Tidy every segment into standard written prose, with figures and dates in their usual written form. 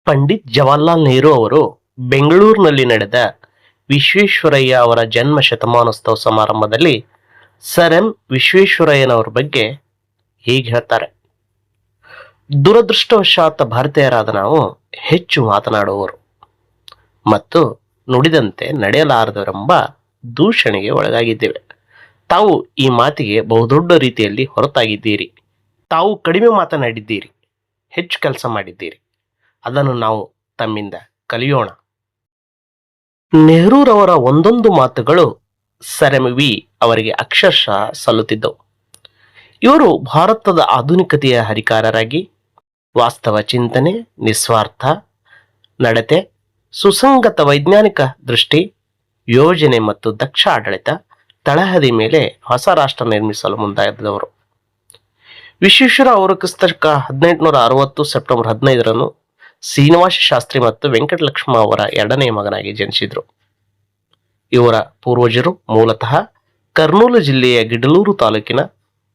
ಪಂಡಿತ್ ಜವಾಹರ್ಲಾಲ್ ನೆಹರು ಅವರು ಬೆಂಗಳೂರಿನಲ್ಲಿ ನಡೆದ ವಿಶ್ವೇಶ್ವರಯ್ಯ ಅವರ ಜನ್ಮ ಶತಮಾನೋತ್ಸವ ಸಮಾರಂಭದಲ್ಲಿ ಸರ್ ಎಂ ವಿಶ್ವೇಶ್ವರಯ್ಯನವರ ಬಗ್ಗೆ ಹೀಗೆ ಹೇಳ್ತಾರೆ. ದುರದೃಷ್ಟವಶಾತ್ ಭಾರತೀಯರಾದ ನಾವು ಹೆಚ್ಚು ಮಾತನಾಡುವವರು ಮತ್ತು ನುಡಿದಂತೆ ನಡೆಯಲಾರದವರೆಂಬ ದೂಷಣೆಗೆ ಒಳಗಾಗಿದ್ದೇವೆ. ತಾವು ಈ ಮಾತಿಗೆ ಬಹುದೊಡ್ಡ ರೀತಿಯಲ್ಲಿ ಹೊರತಾಗಿದ್ದೀರಿ. ತಾವು ಕಡಿಮೆ ಮಾತನಾಡಿದ್ದೀರಿ, ಹೆಚ್ಚು ಕೆಲಸ ಮಾಡಿದ್ದೀರಿ. ಅದನ್ನು ನಾವು ತಮ್ಮಿಂದ ಕಲಿಯೋಣ. ನೆಹರೂರವರ ಒಂದೊಂದು ಮಾತುಗಳು ಸರ್ ಎಂ ವಿ ಅವರಿಗೆ ಅಕ್ಷರಶಃ ಸಲ್ಲುತ್ತಿದ್ದವು. ಇವರು ಭಾರತದ ಆಧುನಿಕತೆಯ ಹರಿಕಾರರಾಗಿ ವಾಸ್ತವ ಚಿಂತನೆ, ನಿಸ್ವಾರ್ಥ ನಡತೆ, ಸುಸಂಗತ ವೈಜ್ಞಾನಿಕ ದೃಷ್ಟಿ, ಯೋಜನೆ ಮತ್ತು ದಕ್ಷ ಆಡಳಿತ ತಳಹದಿ ಮೇಲೆ ಹೊಸ ರಾಷ್ಟ್ರ ನಿರ್ಮಿಸಲು ಮುಂದಾದವರು. ವಿಶ್ವೇಶ್ವರ ಅವರು ಕ್ರಿಸ್ತಶಕ 1860 ಸೆಪ್ಟೆಂಬರ್ 15ರಂದು ಶ್ರೀನಿವಾಸ ಶಾಸ್ತ್ರಿ ಮತ್ತು ವೆಂಕಟಲಕ್ಷ್ಮ ಅವರ ಎರಡನೆಯ ಮಗನಾಗಿ ಜನಿಸಿದರು. ಇವರ ಪೂರ್ವಜರು ಮೂಲತಃ ಕರ್ನೂಲು ಜಿಲ್ಲೆಯ ಗಿಡಲೂರು ತಾಲೂಕಿನ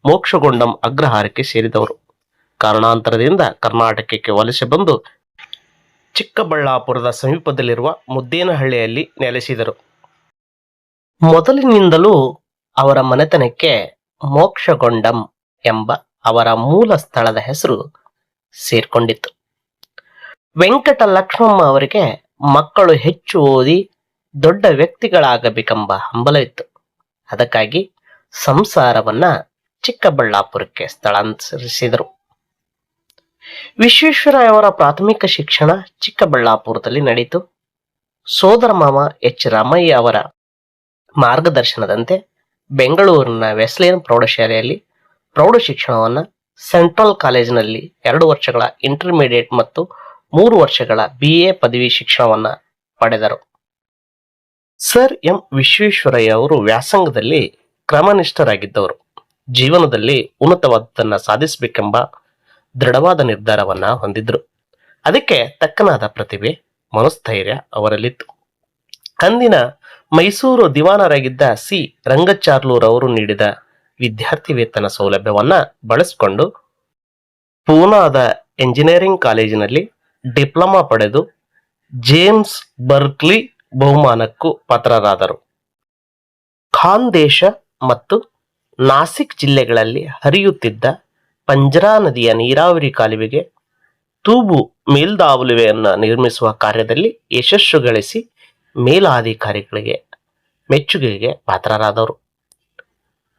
ಮೋಕ್ಷಗೊಂಡಂ ಅಗ್ರಹಾರಕ್ಕೆ ಸೇರಿದವರು. ಕಾರಣಾಂತರದಿಂದ ಕರ್ನಾಟಕಕ್ಕೆ ವಲಸೆ ಬಂದು ಚಿಕ್ಕಬಳ್ಳಾಪುರದ ಸಮೀಪದಲ್ಲಿರುವ ಮುದ್ದೇನಹಳ್ಳಿಯಲ್ಲಿ ನೆಲೆಸಿದರು. ಮೊದಲಿನಿಂದಲೂ ಅವರ ಮನೆತನಕ್ಕೆ ಮೋಕ್ಷಗೊಂಡಂ ಎಂಬ ಅವರ ಮೂಲ ಸ್ಥಳದ ಹೆಸರು ಸೇರ್ಕೊಂಡಿತ್ತು. ವೆಂಕಟ ಲಕ್ಷ್ಮಮ್ಮ ಅವರಿಗೆ ಮಕ್ಕಳು ಹೆಚ್ಚು ಓದಿ ದೊಡ್ಡ ವ್ಯಕ್ತಿಗಳಾಗಬೇಕೆಂಬ ಹಂಬಲವಿತ್ತು. ಅದಕ್ಕಾಗಿ ಸಂಸಾರವನ್ನ ಚಿಕ್ಕಬಳ್ಳಾಪುರಕ್ಕೆ ಸ್ಥಳಾಂತರಿಸಿದರು. ವಿಶ್ವೇಶ್ವರಯ್ಯ ಅವರ ಪ್ರಾಥಮಿಕ ಶಿಕ್ಷಣ ಚಿಕ್ಕಬಳ್ಳಾಪುರದಲ್ಲಿ ನಡೆಯಿತು. ಸೋದರ ಮಾಮ ಎಚ್ ರಾಮಯ್ಯ ಅವರ ಮಾರ್ಗದರ್ಶನದಂತೆ ಬೆಂಗಳೂರಿನ ವೆಸ್ಲೇನ್ ಪ್ರೌಢಶಾಲೆಯಲ್ಲಿ ಪ್ರೌಢ ಶಿಕ್ಷಣವನ್ನು, ಸೆಂಟ್ರಲ್ ಕಾಲೇಜಿನಲ್ಲಿ 2 ವರ್ಷಗಳ ಇಂಟರ್ಮೀಡಿಯೇಟ್ ಮತ್ತು 3 ವರ್ಷಗಳ BA ಪದವಿ ಶಿಕ್ಷಣವನ್ನು ಪಡೆದರು. ಸರ್ ಎಂ ವಿಶ್ವೇಶ್ವರಯ್ಯ ಅವರು ವ್ಯಾಸಂಗದಲ್ಲಿ ಕ್ರಮನಿಷ್ಠರಾಗಿದ್ದವರು. ಜೀವನದಲ್ಲಿ ಉನ್ನತವಾದದ್ದನ್ನು ಸಾಧಿಸಬೇಕೆಂಬ ದೃಢವಾದ ನಿರ್ಧಾರವನ್ನ ಹೊಂದಿದ್ರು. ಅದಕ್ಕೆ ತಕ್ಕನಾದ ಪ್ರತಿಭೆ, ಮನೋಸ್ಥೈರ್ಯ ಅವರಲ್ಲಿತ್ತು. ಅಂದಿನ ಮೈಸೂರು ದಿವಾನರಾಗಿದ್ದ ಸಿ ರಂಗಚಾರ್ಲೂರ್ ಅವರು ನೀಡಿದ ವಿದ್ಯಾರ್ಥಿ ವೇತನ ಸೌಲಭ್ಯವನ್ನ ಬಳಸಿಕೊಂಡು ಪೂನಾದ ಎಂಜಿನಿಯರಿಂಗ್ ಕಾಲೇಜಿನಲ್ಲಿ ಡಿಪ್ಲೊಮಾ ಪಡೆದು ಜೇಮ್ಸ್ ಬರ್ಕ್ಲಿ ಬಹುಮಾನಕ್ಕೂ ಪಾತ್ರರಾದರು. ಖಾಂದೇಶ ಮತ್ತು ನಾಸಿಕ್ ಜಿಲ್ಲೆಗಳಲ್ಲಿ ಹರಿಯುತ್ತಿದ್ದ ಪಂಜರಾ ನದಿಯ ನೀರಾವರಿ ಕಾಲುವೆಗೆ ತೂಬು ಮೇಲ್ದಾಲುವೆಯನ್ನು ನಿರ್ಮಿಸುವ ಕಾರ್ಯದಲ್ಲಿ ಯಶಸ್ಸು ಗಳಿಸಿ ಮೇಲಾಧಿಕಾರಿಗಳಿಗೆ ಮೆಚ್ಚುಗೆಗೆ ಪಾತ್ರರಾದವರು.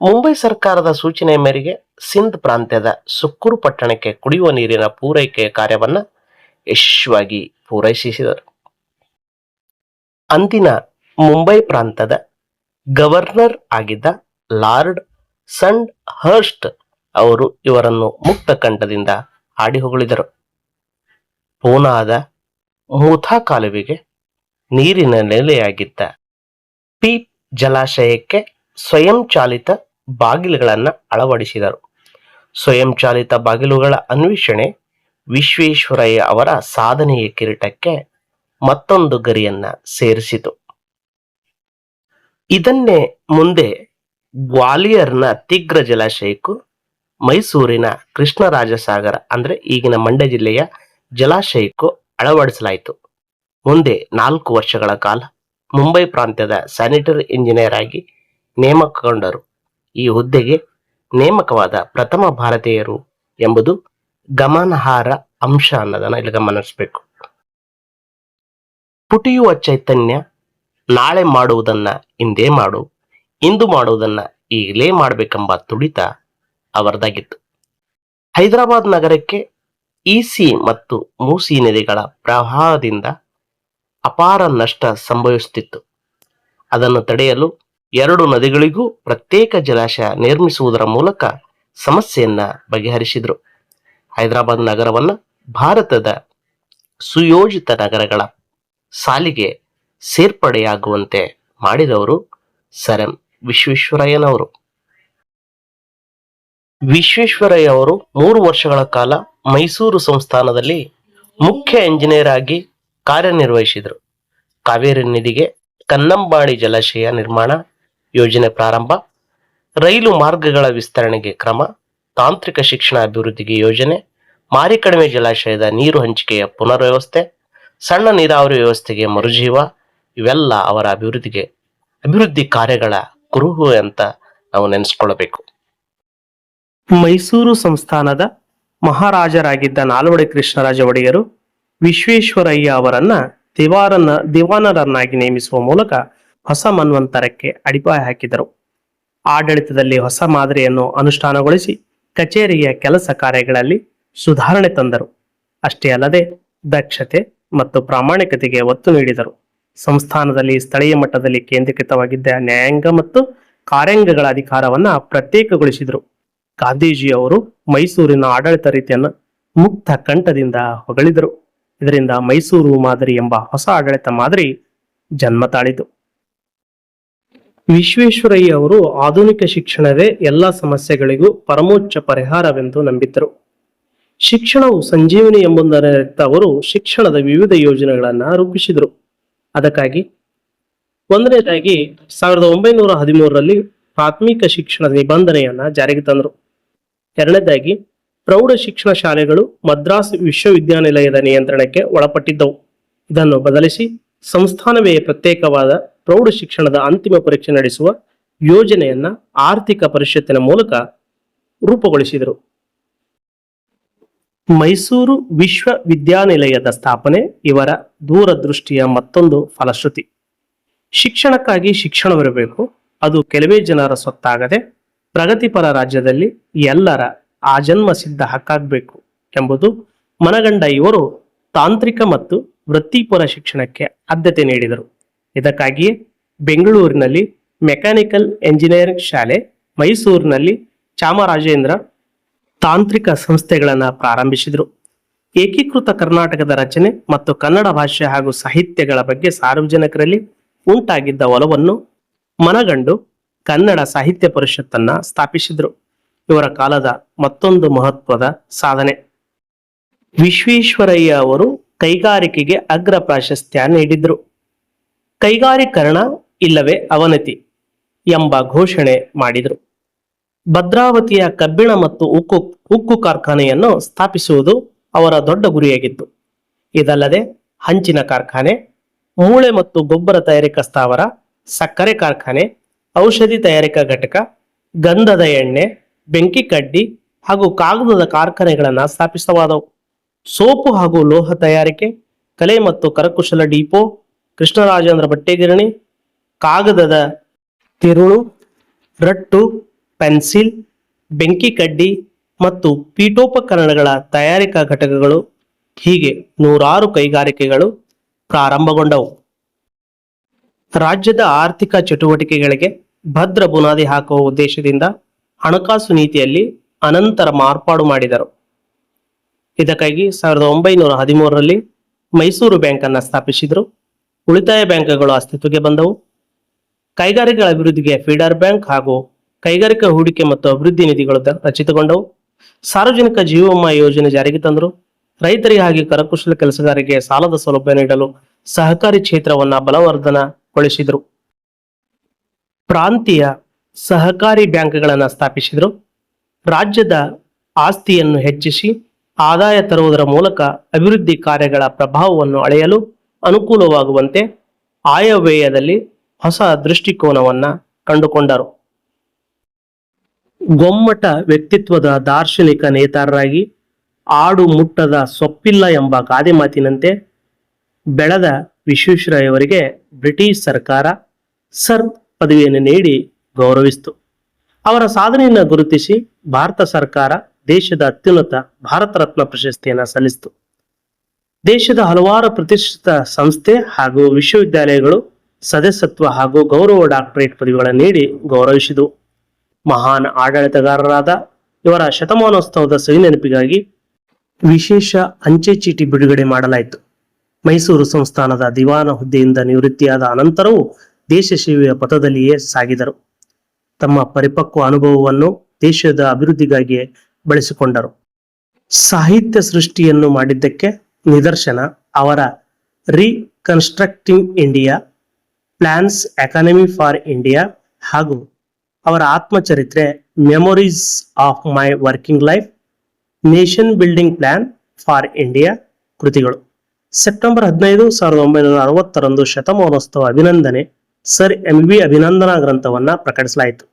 ಮುಂಬೈ ಸರ್ಕಾರದ ಸೂಚನೆಯ ಮೇರೆಗೆ ಸಿಂಧ್ ಪ್ರಾಂತ್ಯದ ಸುಕ್ಕೂರು ಪಟ್ಟಣಕ್ಕೆ ಕುಡಿಯುವ ನೀರಿನ ಪೂರೈಕೆಯ ಕಾರ್ಯವನ್ನು ಯಶಸ್ವಿಯಾಗಿ ಪೂರೈಸಿದರು. ಅಂದಿನ ಮುಂಬೈ ಪ್ರಾಂತದ ಗವರ್ನರ್ ಆಗಿದ್ದ ಲಾರ್ಡ್ ಸಂಡ್ ಹರ್ಸ್ಟ್ ಅವರು ಇವರನ್ನು ಮುಕ್ತ ಕಂಠದಿಂದ ಹಾಡಿ ಹೊಗಳಿದರು. ಪೂನಾದ ಮೂಥಾ ಕಾಲುವೆಗೆ ನೀರಿನ ನೆಲೆಯಾಗಿದ್ದ ಪೀಪ್ ಜಲಾಶಯಕ್ಕೆ ಸ್ವಯಂಚಾಲಿತ ಬಾಗಿಲುಗಳನ್ನು ಅಳವಡಿಸಿದರು. ಸ್ವಯಂಚಾಲಿತ ಬಾಗಿಲುಗಳ ಅನ್ವೇಷಣೆ ವಿಶ್ವೇಶ್ವರಯ್ಯ ಅವರ ಸಾಧನೆಯ ಕಿರೀಟಕ್ಕೆ ಮತ್ತೊಂದು ಗರಿಯನ್ನ ಸೇರಿಸಿತು. ಇದನ್ನೇ ಮುಂದೆ ಗ್ವಾಲಿಯರ್ನ ತಿಗ್ರ ಜಲಾಶಯಕ್ಕೂ ಮೈಸೂರಿನ ಕೃಷ್ಣರಾಜಸಾಗರ ಅಂದ್ರೆ ಈಗಿನ ಮಂಡ್ಯ ಜಿಲ್ಲೆಯ ಜಲಾಶಯಕ್ಕೂ ಅಳವಡಿಸಲಾಯಿತು. ಮುಂದೆ 4 ವರ್ಷಗಳ ಕಾಲ ಮುಂಬೈ ಪ್ರಾಂತ್ಯದ ಸ್ಯಾನಿಟರಿ ಇಂಜಿನಿಯರ್ ಆಗಿ ನೇಮಕಗೊಂಡರು. ಈ ಹುದ್ದೆಗೆ ನೇಮಕವಾದ ಪ್ರಥಮ ಭಾರತೀಯರು ಎಂಬುದು ಗಮನಾರ್ಹ ಅಂಶ ಅನ್ನೋದನ್ನ ಇಲ್ಲಿ ಗಮನಿಸಬೇಕು. ಪುಟಿಯುವ ಚೈತನ್ಯ, ನಾಳೆ ಮಾಡುವುದನ್ನ ಇಂದೇ ಮಾಡು, ಇಂದು ಮಾಡುವುದನ್ನ ಈಗಲೇ ಮಾಡಬೇಕೆಂಬ ತುಡಿತ ಅವರದಾಗಿತ್ತು. ಹೈದರಾಬಾದ್ ನಗರಕ್ಕೆ ಈಸಿ ಮತ್ತು ಮೂಸಿ ನದಿಗಳ ಪ್ರವಾಹದಿಂದ ಅಪಾರ ನಷ್ಟ ಸಂಭವಿಸುತ್ತಿತ್ತು. ಅದನ್ನು ತಡೆಯಲು 2 ನದಿಗಳಿಗೂ ಪ್ರತ್ಯೇಕ ಜಲಾಶಯ ನಿರ್ಮಿಸುವುದರ ಮೂಲಕ ಸಮಸ್ಯೆಯನ್ನ ಬಗೆಹರಿಸಿದರು. ಹೈದರಾಬಾದ್ ನಗರವನ್ನು ಭಾರತದ ಸುಯೋಜಿತ ನಗರಗಳ ಸಾಲಿಗೆ ಸೇರ್ಪಡೆಯಾಗುವಂತೆ ಮಾಡಿದವರು ಸರ್ ಎಂ ವಿಶ್ವೇಶ್ವರಯ್ಯನವರು. ವಿಶ್ವೇಶ್ವರಯ್ಯ ಅವರು 3 ವರ್ಷಗಳ ಕಾಲ ಮೈಸೂರು ಸಂಸ್ಥಾನದಲ್ಲಿ ಮುಖ್ಯ ಎಂಜಿನಿಯರ್ ಆಗಿ ಕಾರ್ಯನಿರ್ವಹಿಸಿದರು. ಕಾವೇರಿ ನದಿಗೆ ಕನ್ನಂಬಾಡಿ ಜಲಾಶಯ ನಿರ್ಮಾಣ ಯೋಜನೆ ಪ್ರಾರಂಭ, ರೈಲು ಮಾರ್ಗಗಳ ವಿಸ್ತರಣೆಗೆ ಕ್ರಮ, ತಾಂತ್ರಿಕ ಶಿಕ್ಷಣ ಅಭಿವೃದ್ಧಿಗೆ ಯೋಜನೆ, ಮಾರಿಕಡಿಮೆ ಜಲಾಶಯದ ನೀರು ಹಂಚಿಕೆಯ ಪುನರ್ವ್ಯವಸ್ಥೆ, ಸಣ್ಣ ನೀರಾವರಿ ವ್ಯವಸ್ಥೆಗೆ ಮರುಜೀವ, ಇವೆಲ್ಲ ಅವರ ಅಭಿವೃದ್ಧಿ ಕಾರ್ಯಗಳ ಕುರುಹು ಅಂತ ನಾವು ನೆನೆಸ್ಕೊಳ್ಬೇಕು. ಮೈಸೂರು ಸಂಸ್ಥಾನದ ಮಹಾರಾಜರಾಗಿದ್ದ ನಾಲ್ವಡಿ ಕೃಷ್ಣರಾಜ ಒಡೆಯರು ವಿಶ್ವೇಶ್ವರಯ್ಯ ಅವರನ್ನ ದಿವಾನರನ್ನಾಗಿ ನೇಮಿಸುವ ಮೂಲಕ ಹೊಸ ಮನ್ವಂತರಕ್ಕೆ ಅಡಿಪಾಯ ಹಾಕಿದರು. ಆಡಳಿತದಲ್ಲಿ ಹೊಸ ಮಾದರಿಯನ್ನು ಅನುಷ್ಠಾನಗೊಳಿಸಿ ಕಚೇರಿಯ ಕೆಲಸ ಕಾರ್ಯಗಳಲ್ಲಿ ಸುಧಾರಣೆ ತಂದರು. ಅಷ್ಟೇ ಅಲ್ಲದೆ ದಕ್ಷತೆ ಮತ್ತು ಪ್ರಾಮಾಣಿಕತೆಗೆ ಒತ್ತು ನೀಡಿದರು. ಸಂಸ್ಥಾನದಲ್ಲಿ ಸ್ಥಳೀಯ ಮಟ್ಟದಲ್ಲಿ ಕೇಂದ್ರೀಕೃತವಾಗಿದ್ದ ನ್ಯಾಯಾಂಗ ಮತ್ತು ಕಾರ್ಯಾಂಗಗಳ ಅಧಿಕಾರವನ್ನ ಪ್ರತ್ಯೇಕಗೊಳಿಸಿದರು. ಗಾಂಧೀಜಿಯವರು ಮೈಸೂರಿನ ಆಡಳಿತ ರೀತಿಯನ್ನು ಮುಕ್ತ ಕಂಠದಿಂದ ಹೊಗಳಿದರು. ಇದರಿಂದ ಮೈಸೂರು ಮಾದರಿ ಎಂಬ ಹೊಸ ಆಡಳಿತ ಮಾದರಿ ಜನ್ಮ ತಾಳಿತು. ವಿಶ್ವೇಶ್ವರಯ್ಯ ಅವರು ಆಧುನಿಕ ಶಿಕ್ಷಣವೇ ಎಲ್ಲ ಸಮಸ್ಯೆಗಳಿಗೂ ಪರಮೋಚ್ಚ ಪರಿಹಾರವೆಂದು ನಂಬಿದ್ದರು. ಶಿಕ್ಷಣವು ಸಂಜೀವನಿ ಎಂಬುದರಿಂದ ಅವರು ಶಿಕ್ಷಣದ ವಿವಿಧ ಯೋಜನೆಗಳನ್ನು ರೂಪಿಸಿದರು. ಅದಕ್ಕಾಗಿ ಒಂದನೇದಾಗಿ 1913ರಲ್ಲಿ ಪ್ರಾಥಮಿಕ ಶಿಕ್ಷಣದ ನಿಬಂಧನೆಯನ್ನ ಜಾರಿಗೆ ತಂದರು. ಎರಡನೇದಾಗಿ ಪ್ರೌಢ ಶಿಕ್ಷಣ ಶಾಲೆಗಳು ಮದ್ರಾಸ್ ವಿಶ್ವವಿದ್ಯಾನಿಲಯದ ನಿಯಂತ್ರಣಕ್ಕೆ ಒಳಪಟ್ಟಿದ್ದವು. ಇದನ್ನು ಬದಲಿಸಿ ಸಂಸ್ಥಾನವೇ ಪ್ರತ್ಯೇಕವಾದ ಪ್ರೌಢ ಶಿಕ್ಷಣದ ಅಂತಿಮ ಪರೀಕ್ಷೆ ನಡೆಸುವ ಯೋಜನೆಯನ್ನ ಆರ್ಥಿಕ ಪರಿಷತ್ತಿನ ಮೂಲಕ ರೂಪುಗೊಳಿಸಿದರು. ಮೈಸೂರು ವಿಶ್ವವಿದ್ಯಾನಿಲಯದ ಸ್ಥಾಪನೆ ಇವರ ದೂರದೃಷ್ಟಿಯ ಮತ್ತೊಂದು ಫಲಶ್ರುತಿ. ಶಿಕ್ಷಣಕ್ಕಾಗಿ ಶಿಕ್ಷಣವಿರಬೇಕು, ಅದು ಕೆಲವೇ ಜನರ ಸ್ವತ್ತಾಗದೆ ಪ್ರಗತಿಪರ ರಾಜ್ಯದಲ್ಲಿ ಎಲ್ಲರ ಆಜನ್ಮ ಸಿದ್ಧ ಹಕ್ಕಾಗಬೇಕು ಎಂಬುದು ಮನಗಂಡ ಇವರು ತಾಂತ್ರಿಕ ಮತ್ತು ವೃತ್ತಿಪರ ಶಿಕ್ಷಣಕ್ಕೆ ಆದ್ಯತೆ ನೀಡಿದರು. ಇದಕ್ಕಾಗಿಯೇ ಬೆಂಗಳೂರಿನಲ್ಲಿ ಮೆಕ್ಯಾನಿಕಲ್ ಎಂಜಿನಿಯರಿಂಗ್ ಶಾಲೆ, ಮೈಸೂರಿನಲ್ಲಿ ಚಾಮರಾಜೇಂದ್ರ ತಾಂತ್ರಿಕ ಸಂಸ್ಥೆಗಳನ್ನು ಪ್ರಾರಂಭಿಸಿದರು. ಏಕೀಕೃತ ಕರ್ನಾಟಕದ ರಚನೆ ಮತ್ತು ಕನ್ನಡ ಭಾಷೆ ಹಾಗೂ ಸಾಹಿತ್ಯಗಳ ಬಗ್ಗೆ ಸಾರ್ವಜನಿಕರಲ್ಲಿ ಉಂಟಾಗಿದ್ದ ಒಲವನ್ನು ಮನಗಂಡು ಕನ್ನಡ ಸಾಹಿತ್ಯ ಪರಿಷತ್ತನ್ನ ಸ್ಥಾಪಿಸಿದರು. ಇವರ ಕಾಲದ ಮತ್ತೊಂದು ಮಹತ್ವದ ಸಾಧನೆ, ವಿಶ್ವೇಶ್ವರಯ್ಯ ಅವರು ಕೈಗಾರಿಕೆಗೆ ಅಗ್ರ ಪ್ರಾಶಸ್ತ್ಯ ನೀಡಿದ್ರು. ಕೈಗಾರೀಕರಣ ಇಲ್ಲವೇ ಅವನತಿ ಎಂಬ ಘೋಷಣೆ ಮಾಡಿದರು. ಭದ್ರಾವತಿಯ ಕಬ್ಬಿಣ ಮತ್ತು ಉಕ್ಕು ಕಾರ್ಖಾನೆಯನ್ನು ಸ್ಥಾಪಿಸುವುದು ಅವರ ದೊಡ್ಡ ಗುರಿಯಾಗಿತ್ತು. ಇದಲ್ಲದೆ ಹಂಚಿನ ಕಾರ್ಖಾನೆ, ಮೂಳೆ ಮತ್ತು ಗೊಬ್ಬರ ತಯಾರಿಕಾ ಸ್ಥಾವರ, ಸಕ್ಕರೆ ಕಾರ್ಖಾನೆ, ಔಷಧಿ ತಯಾರಿಕಾ ಘಟಕ, ಗಂಧದ ಎಣ್ಣೆ, ಬೆಂಕಿ ಕಡ್ಡಿ ಹಾಗೂ ಕಾಗದದ ಕಾರ್ಖಾನೆಗಳನ್ನು ಸ್ಥಾಪಿಸಲಾದವು. ಸೋಪು ಹಾಗೂ ಲೋಹ ತಯಾರಿಕೆ, ಕಲೆ ಮತ್ತು ಕರಕುಶಲ ಡಿಪೋ, ಕೃಷ್ಣರಾಜೇಂದ್ರ ಬಟ್ಟೆಗಿರಣಿ, ಕಾಗದದ ತಿರುಳು, ರಟ್ಟು, ಪೆನ್ಸಿಲ್, ಬೆಂಕಿ ಕಡ್ಡಿ ಮತ್ತು ಪೀಠೋಪಕರಣಗಳ ತಯಾರಿಕಾ ಘಟಕಗಳು, ಹೀಗೆ 100 ಕೈಗಾರಿಕೆಗಳು ಪ್ರಾರಂಭಗೊಂಡವು. ರಾಜ್ಯದ ಆರ್ಥಿಕ ಚಟುವಟಿಕೆಗಳಿಗೆ ಭದ್ರ ಬುನಾದಿ ಹಾಕುವ ಉದ್ದೇಶದಿಂದ ಹಣಕಾಸು ನೀತಿಯಲ್ಲಿ ಅನಂತರ ಮಾರ್ಪಾಡು ಮಾಡಿದರು. ಇದಕ್ಕಾಗಿ 1913ರಲ್ಲಿ ಮೈಸೂರು ಬ್ಯಾಂಕ್ ಅನ್ನು ಸ್ಥಾಪಿಸಿದರು. ಉಳಿತಾಯ ಬ್ಯಾಂಕ್ಗಳು ಅಸ್ತಿತ್ವಕ್ಕೆ ಬಂದವು. ಕೈಗಾರಿಕೆಗಳ ಅಭಿವೃದ್ಧಿಗೆ ಫೀಡರ್ ಬ್ಯಾಂಕ್ ಹಾಗೂ ಕೈಗಾರಿಕಾ ಹೂಡಿಕೆ ಮತ್ತು ಅಭಿವೃದ್ಧಿ ನಿಧಿಗಳು ರಚಿತಗೊಂಡವು. ಸಾರ್ವಜನಿಕ ಜೀವ ವಿಮಾ ಯೋಜನೆ ಜಾರಿಗೆ ತಂದರು. ರೈತರಿಗೆ ಹಾಗೂ ಕರಕುಶಲ ಕೆಲಸಗಾರರಿಗೆ ಸಾಲದ ಸೌಲಭ್ಯ ನೀಡಲು ಸಹಕಾರಿ ಕ್ಷೇತ್ರವನ್ನ ಬಲವರ್ಧನೆಗೊಳಿಸಿದರು. ಪ್ರಾಂತೀಯ ಸಹಕಾರಿ ಬ್ಯಾಂಕ್ಗಳನ್ನು ಸ್ಥಾಪಿಸಿದರು. ರಾಜ್ಯದ ಆಸ್ತಿಯನ್ನು ಹೆಚ್ಚಿಸಿ ಆದಾಯ ತರುವುದರ ಮೂಲಕ ಅಭಿವೃದ್ಧಿ ಕಾರ್ಯಗಳ ಪ್ರಭಾವವನ್ನು ಅಳೆಯಲು ಅನುಕೂಲವಾಗುವಂತೆ ಆಯವ್ಯಯದಲ್ಲಿ ಹೊಸ ದೃಷ್ಟಿಕೋನವನ್ನ ಕಂಡುಕೊಂಡರು. ಗೊಮ್ಮಟ ವ್ಯಕ್ತಿತ್ವದ ದಾರ್ಶನಿಕ ನೇತಾರರಾಗಿ ಆಡು ಮುಟ್ಟದ ಸೊಪ್ಪಿಲ್ಲ ಎಂಬ ಗಾದೆ ಮಾತಿನಂತೆ ಬೆಳೆದ ವಿಶ್ವೇಶ್ವರಯ್ಯವರಿಗೆ ಬ್ರಿಟಿಷ್ ಸರ್ಕಾರ ಸರ್ ಪದವಿಯನ್ನು ನೀಡಿ ಗೌರವಿಸಿತು. ಅವರ ಸಾಧನೆಯನ್ನು ಗುರುತಿಸಿ ಭಾರತ ಸರ್ಕಾರ ದೇಶದ ಅತ್ಯುನ್ನತ ಭಾರತ ರತ್ನ ಪ್ರಶಸ್ತಿಯನ್ನು ಸಲ್ಲಿಸಿತು. ದೇಶದ ಹಲವಾರು ಪ್ರತಿಷ್ಠಿತ ಸಂಸ್ಥೆ ಹಾಗೂ ವಿಶ್ವವಿದ್ಯಾಲಯಗಳು ಸದಸ್ಯತ್ವ ಹಾಗೂ ಗೌರವ ಡಾಕ್ಟರೇಟ್ ಪದವಿಗಳನ್ನು ನೀಡಿ ಗೌರವಿಸಿದವು. ಮಹಾನ್ ಆಡಳಿತಗಾರರಾದ ಇವರ ಶತಮಾನೋತ್ಸವದ ಸವಿನೆನಪಿಗಾಗಿ ವಿಶೇಷ ಅಂಚೆ ಚೀಟಿ ಬಿಡುಗಡೆ ಮಾಡಲಾಯಿತು. ಮೈಸೂರು ಸಂಸ್ಥಾನದ ದಿವಾನ ಹುದ್ದೆಯಿಂದ ನಿವೃತ್ತಿಯಾದ ಅನಂತರವೂ ದೇಶ ಸೇವೆಯ ಪಥದಲ್ಲಿಯೇ ಸಾಗಿದರು. ತಮ್ಮ ಪರಿಪಕ್ವ ಅನುಭವವನ್ನು ದೇಶದ ಅಭಿವೃದ್ಧಿಗಾಗಿ ಬಳಸಿಕೊಂಡರು. ಸಾಹಿತ್ಯ ಸೃಷ್ಟಿಯನ್ನು ಮಾಡಿದ್ದಕ್ಕೆ ನಿದರ್ಶನ ಅವರ reconstructing India, plans economy for India ಹಾಗೂ ಅವರ ಆತ್ಮಚರಿತ್ರೆ memories of my working life, nation building plan for India ಕೃತಿಗಳು. ಸೆಪ್ಟೆಂಬರ್ 15, 1960ರಂದು ಶತಮಾನೋತ್ಸವ ಅಭಿನಂದನೆ ಸರ್ MV ಅಭಿನಂದನಾ ಗ್ರಂಥವನ್ನ ಪ್ರಕಟಿಸಲಾಯಿತು.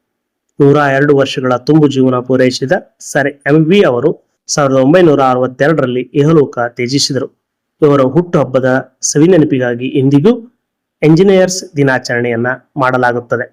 102 ವರ್ಷಗಳ ತುಂಬು ಜೀವನ ಪೂರೈಸಿದ ಸರ್ MV ಅವರು 1962ರಲ್ಲಿ ಇಹಲೋಕ ತ್ಯಜಿಸಿದರು. ಇವರ ಹುಟ್ಟುಹಬ್ಬದ ಸವಿನೆನಪಿಗಾಗಿ ಇಂದಿಗೂ ಎಂಜಿನಿಯರ್ಸ್ ದಿನಾಚರಣೆಯನ್ನ ಮಾಡಲಾಗುತ್ತದೆ.